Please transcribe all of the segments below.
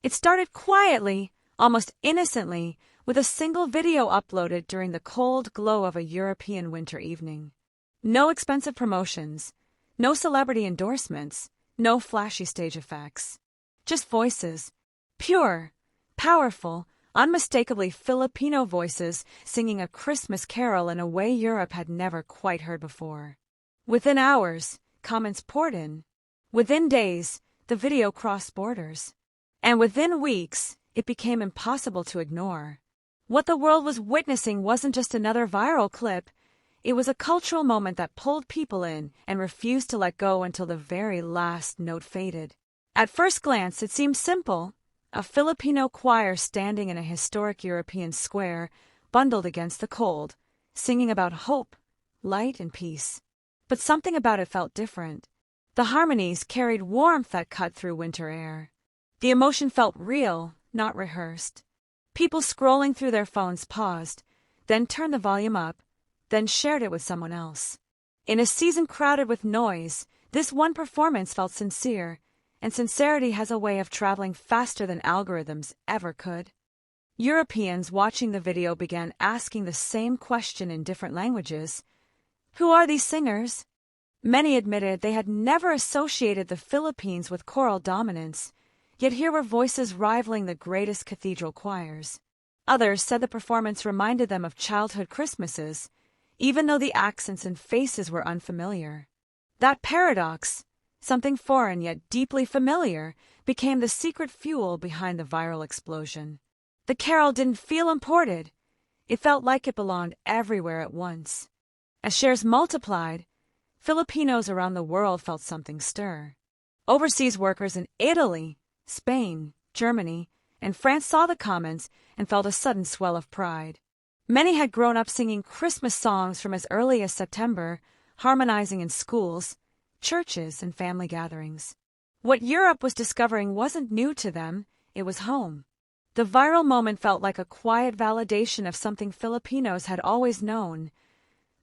It started quietly, almost innocently, with a single video uploaded during the cold glow of a European winter evening. No expensive promotions, no celebrity endorsements, no flashy stage effects. Just voices, pure, powerful, unmistakably Filipino voices singing a Christmas carol in a way Europe had never quite heard before. Within hours, comments poured in. Within days, the video crossed borders. And within weeks, it became impossible to ignore. What the world was witnessing wasn't just another viral clip. It was a cultural moment that pulled people in and refused to let go until the very last note faded. At first glance, it seemed simple. A Filipino choir standing in a historic European square, bundled against the cold, singing about hope, light, and peace. But something about it felt different. The harmonies carried warmth that cut through winter air. The emotion felt real, not rehearsed. People scrolling through their phones paused, then turned the volume up, then shared it with someone else. In a season crowded with noise, this one performance felt sincere, and sincerity has a way of traveling faster than algorithms ever could. Europeans watching the video began asking the same question in different languages. Who are these singers? Many admitted they had never associated the Philippines with choral dominance, yet here were voices rivaling the greatest cathedral choirs. Others said the performance reminded them of childhood Christmases, even though the accents and faces were unfamiliar. That paradox, something foreign yet deeply familiar, became the secret fuel behind the viral explosion. The carol didn't feel imported. It felt like it belonged everywhere at once. As shares multiplied, Filipinos around the world felt something stir. Overseas workers in Italy, Spain, Germany, and France saw the comments and felt a sudden swell of pride. Many had grown up singing Christmas songs from as early as September, harmonizing in schools, churches, and family gatherings. What Europe was discovering wasn't new to them, it was home. The viral moment felt like a quiet validation of something Filipinos had always known.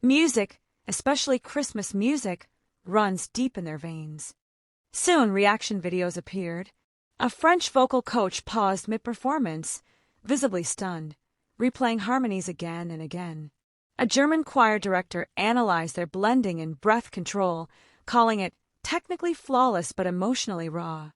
Music, especially Christmas music, runs deep in their veins. Soon reaction videos appeared. A French vocal coach paused mid-performance, visibly stunned, replaying harmonies again and again. A German choir director analyzed their blending and breath control, calling it technically flawless but emotionally raw.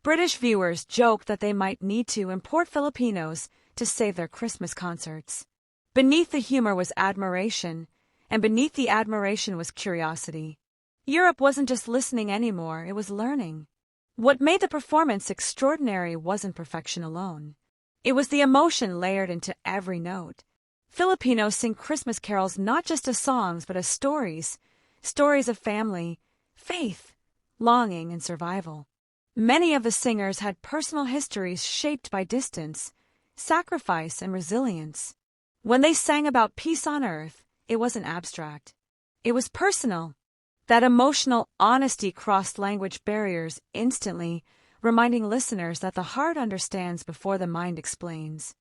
British viewers joked that they might need to import Filipinos to save their Christmas concerts. Beneath the humor was admiration, and beneath the admiration was curiosity. Europe wasn't just listening anymore, it was learning. What made the performance extraordinary wasn't perfection alone. It was the emotion layered into every note. Filipinos sing Christmas carols not just as songs but as stories, stories of family, faith, longing, and survival. Many of the singers had personal histories shaped by distance, sacrifice, and resilience. When they sang about peace on earth, it wasn't abstract. It was personal. That emotional honesty crossed language barriers instantly, reminding listeners that the heart understands before the mind explains.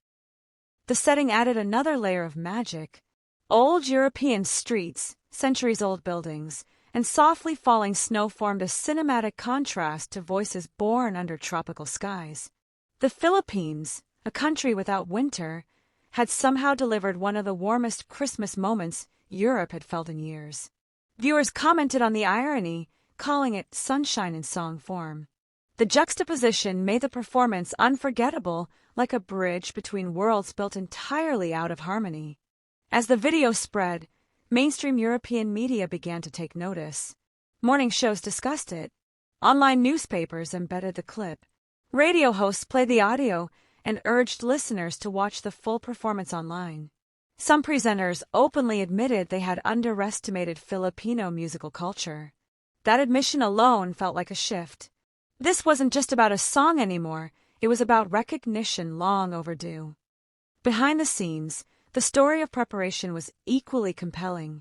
The setting added another layer of magic. Old European streets, centuries-old buildings, and softly falling snow formed a cinematic contrast to voices born under tropical skies. The Philippines, a country without winter, had somehow delivered one of the warmest Christmas moments Europe had felt in years. Viewers commented on the irony, calling it sunshine in song form. The juxtaposition made the performance unforgettable, like a bridge between worlds built entirely out of harmony. As the video spread, mainstream European media began to take notice. Morning shows discussed it. Online newspapers embedded the clip. Radio hosts played the audio and urged listeners to watch the full performance online. Some presenters openly admitted they had underestimated Filipino musical culture. That admission alone felt like a shift. This wasn't just about a song anymore, it was about recognition long overdue. Behind the scenes, the story of preparation was equally compelling.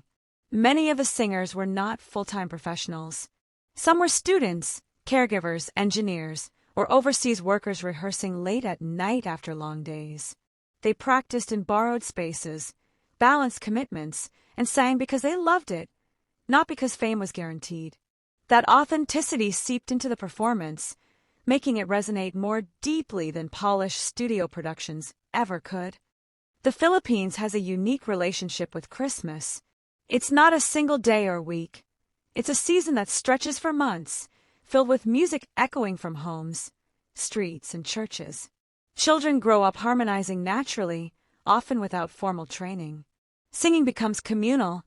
Many of the singers were not full-time professionals. Some were students, caregivers, engineers, or overseas workers rehearsing late at night after long days. They practiced in borrowed spaces, balanced commitments, and sang because they loved it, not because fame was guaranteed. That authenticity seeped into the performance. making it resonate more deeply than polished studio productions ever could. The Philippines has a unique relationship with Christmas. It's not a single day or week. It's a season that stretches for months, filled with music echoing from homes, streets, and churches. Children grow up harmonizing naturally, often without formal training. Singing becomes communal,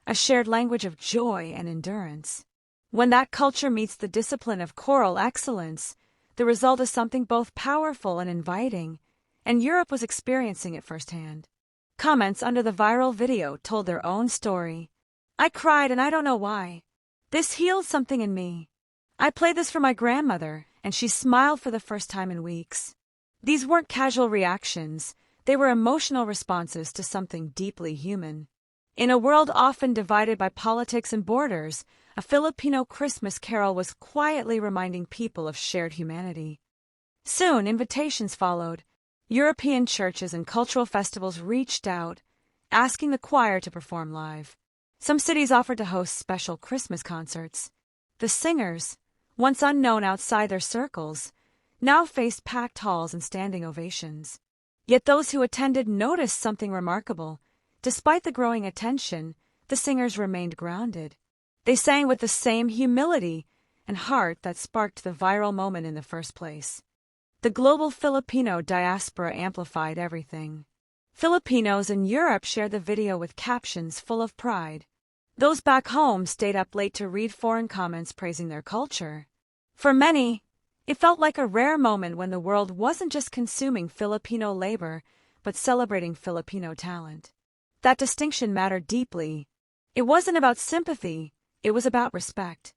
a shared language of joy and endurance. When that culture meets the discipline of choral excellence, the result is something both powerful and inviting, and Europe was experiencing it firsthand. Comments under the viral video told their own story. "I cried and I don't know why. This healed something in me. I played this for my grandmother, and she smiled for the first time in weeks." These weren't casual reactions, they were emotional responses to something deeply human. In a world often divided by politics and borders, a Filipino Christmas carol was quietly reminding people of shared humanity. Soon, invitations followed. European churches and cultural festivals reached out, asking the choir to perform live. Some cities offered to host special Christmas concerts. The singers, once unknown outside their circles, now faced packed halls and standing ovations. Yet those who attended noticed something remarkable. Despite the growing attention, the singers remained grounded. They sang with the same humility and heart that sparked the viral moment in the first place. The global Filipino diaspora amplified everything. Filipinos in Europe shared the video with captions full of pride. Those back home stayed up late to read foreign comments praising their culture. For many, it felt like a rare moment when the world wasn't just consuming Filipino labor, but celebrating Filipino talent. That distinction mattered deeply. It wasn't about sympathy, it was about respect.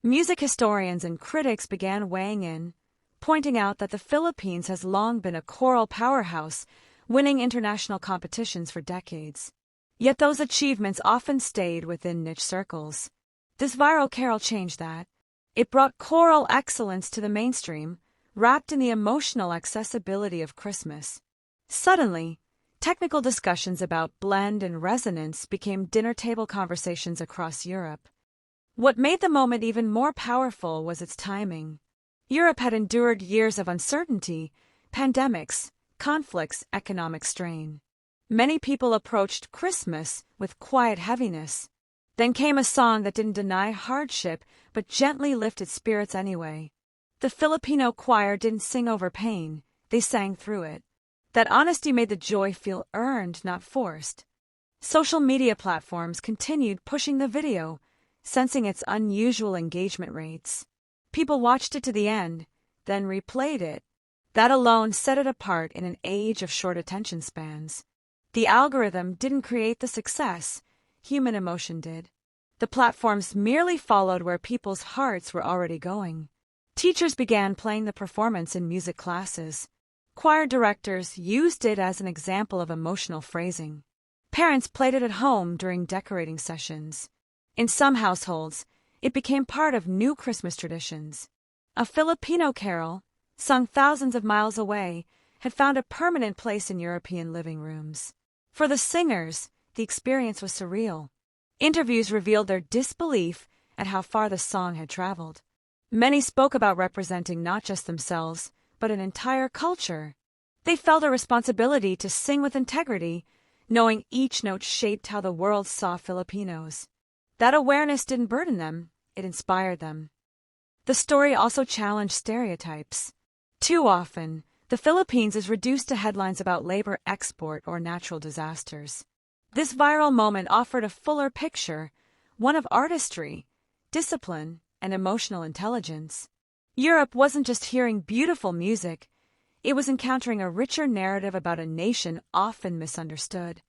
Music historians and critics began weighing in, pointing out that the Philippines has long been a choral powerhouse, winning international competitions for decades. Yet those achievements often stayed within niche circles. This viral carol changed that. It brought choral excellence to the mainstream, wrapped in the emotional accessibility of Christmas. Suddenly, technical discussions about blend and resonance became dinner-table conversations across Europe. What made the moment even more powerful was its timing. Europe had endured years of uncertainty, pandemics, conflicts, economic strain. Many people approached Christmas with quiet heaviness. Then came a song that didn't deny hardship, but gently lifted spirits anyway. The Filipino choir didn't sing over pain, they sang through it. That honesty made the joy feel earned, not forced. Social media platforms continued pushing the video, sensing its unusual engagement rates. People watched it to the end, then replayed it. That alone set it apart in an age of short attention spans. The algorithm didn't create the success, human emotion did. The platforms merely followed where people's hearts were already going. Teachers began playing the performance in music classes. Choir directors used it as an example of emotional phrasing. Parents played it at home during decorating sessions. In some households, it became part of new Christmas traditions. A Filipino carol, sung thousands of miles away, had found a permanent place in European living rooms. For the singers, the experience was surreal. Interviews revealed their disbelief at how far the song had traveled. Many spoke about representing not just themselves, but an entire culture. They felt a responsibility to sing with integrity, knowing each note shaped how the world saw Filipinos. That awareness didn't burden them, it inspired them. The story also challenged stereotypes. Too often, the Philippines is reduced to headlines about labor export or natural disasters. This viral moment offered a fuller picture, one of artistry, discipline, and emotional intelligence. Europe wasn't just hearing beautiful music, it was encountering a richer narrative about a nation often misunderstood.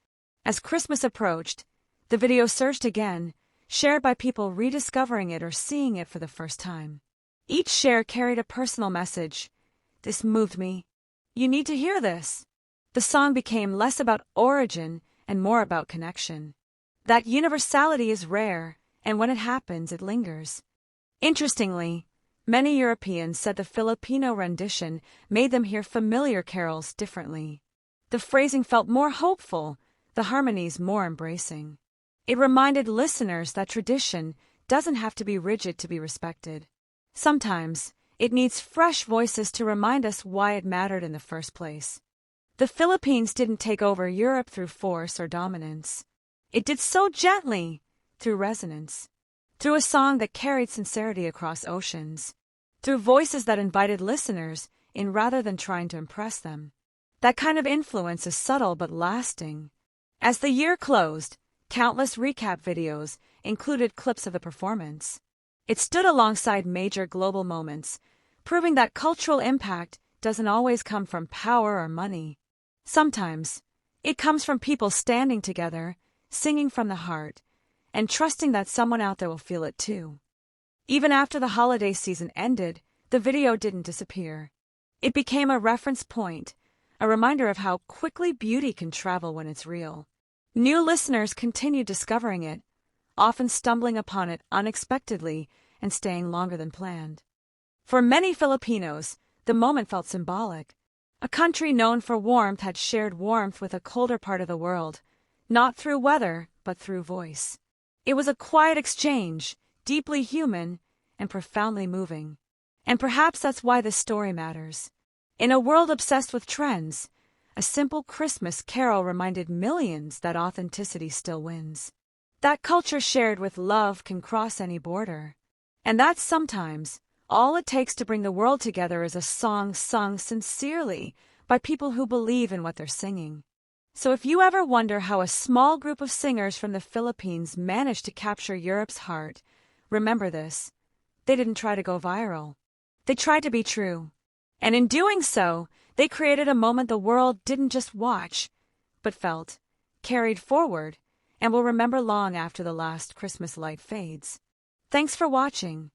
As Christmas approached, the video surged again, shared by people rediscovering it or seeing it for the first time. Each share carried a personal message. "This moved me. You need to hear this." The song became less about origin and more about connection. That universality is rare, and when it happens, it lingers. Interestingly, many Europeans said the Filipino rendition made them hear familiar carols differently. The phrasing felt more hopeful, the harmonies more embracing. It reminded listeners that tradition doesn't have to be rigid to be respected. Sometimes, it needs fresh voices to remind us why it mattered in the first place. The Philippines didn't take over Europe through force or dominance. It did so gently, through resonance, through a song that carried sincerity across oceans, through voices that invited listeners in rather than trying to impress them. That kind of influence is subtle but lasting. As the year closed, countless recap videos included clips of the performance. It stood alongside major global moments, proving that cultural impact doesn't always come from power or money. Sometimes, it comes from people standing together, singing from the heart, and trusting that someone out there will feel it too. Even after the holiday season ended, the video didn't disappear. It became a reference point, a reminder of how quickly beauty can travel when it's real. New listeners continued discovering it, often stumbling upon it unexpectedly and staying longer than planned. For many Filipinos, the moment felt symbolic. A country known for warmth had shared warmth with a colder part of the world, not through weather, but through voice. It was a quiet exchange, deeply human and profoundly moving. And perhaps that's why this story matters. In a world obsessed with trends, a simple Christmas carol reminded millions that authenticity still wins. That culture shared with love can cross any border. And that's sometimes all it takes to bring the world together is a song sung sincerely by people who believe in what they're singing. So if you ever wonder how a small group of singers from the Philippines managed to capture Europe's heart, remember this: they didn't try to go viral. They tried to be true. And in doing so, they created a moment the world didn't just watch, but felt, carried forward, and will remember long after the last Christmas light fades. Thanks for watching.